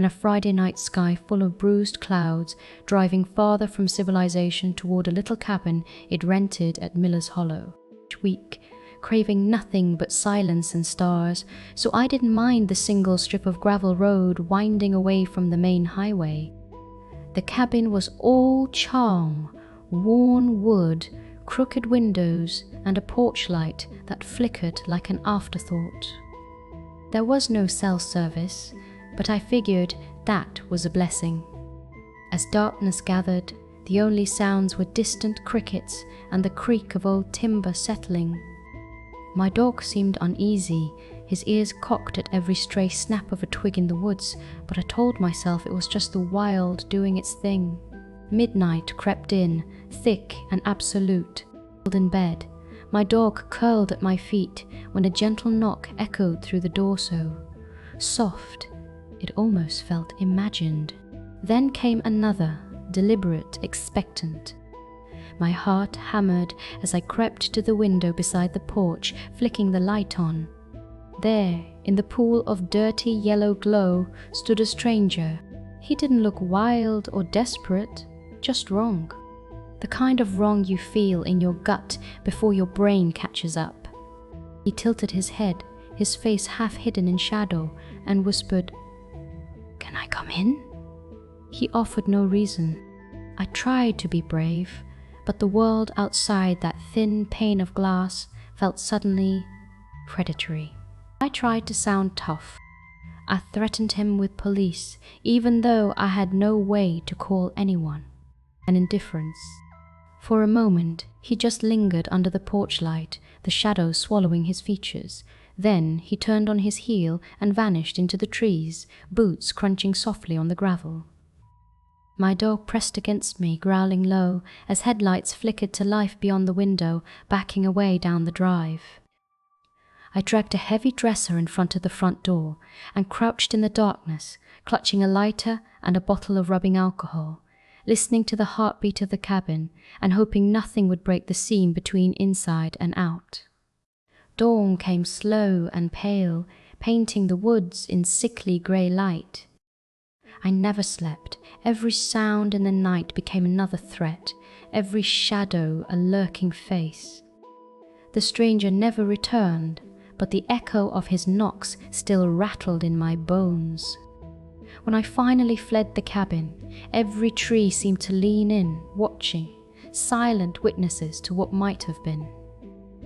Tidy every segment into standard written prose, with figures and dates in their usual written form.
and a Friday night sky full of bruised clouds, driving farther from civilization toward a little cabin it rented at Miller's Hollow. Weak, craving nothing but silence and stars, so I didn't mind the single strip of gravel road winding away from the main highway. The cabin was all charm, worn wood, crooked windows, and a porch light that flickered like an afterthought. There was no cell service, but I figured that was a blessing. As darkness gathered, the only sounds were distant crickets and the creak of old timber settling. My dog seemed uneasy, his ears cocked at every stray snap of a twig in the woods, but I told myself it was just the wild doing its thing. Midnight crept in, thick and absolute. In bed, my dog curled at my feet when a gentle knock echoed through the door-sill. Soft, it almost felt imagined. Then came another, deliberate, expectant. My heart hammered as I crept to the window beside the porch, flicking the light on. There, in the pool of dirty yellow glow, stood a stranger. He didn't look wild or desperate, just wrong. The kind of wrong you feel in your gut before your brain catches up. He tilted his head, his face half hidden in shadow, and whispered, "Can I come in?" He offered no reason. I tried to be brave, but the world outside that thin pane of glass felt suddenly predatory. I tried to sound tough. I threatened him with police, even though I had no way to call anyone. An indifference. For a moment, he just lingered under the porch light, the shadow swallowing his features. Then he turned on his heel and vanished into the trees, boots crunching softly on the gravel. My dog pressed against me, growling low, as headlights flickered to life beyond the window, backing away down the drive. I dragged a heavy dresser in front of the front door and crouched in the darkness, clutching a lighter and a bottle of rubbing alcohol, listening to the heartbeat of the cabin and hoping nothing would break the seam between inside and out. Dawn came slow and pale, painting the woods in sickly grey light. I never slept. Every sound in the night became another threat, every shadow a lurking face. The stranger never returned, but the echo of his knocks still rattled in my bones. When I finally fled the cabin, every tree seemed to lean in, watching, silent witnesses to what might have been.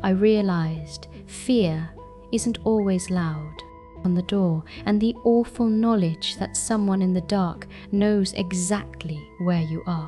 I realized fear isn't always loud. On the door, and the awful knowledge that someone in the dark knows exactly where you are.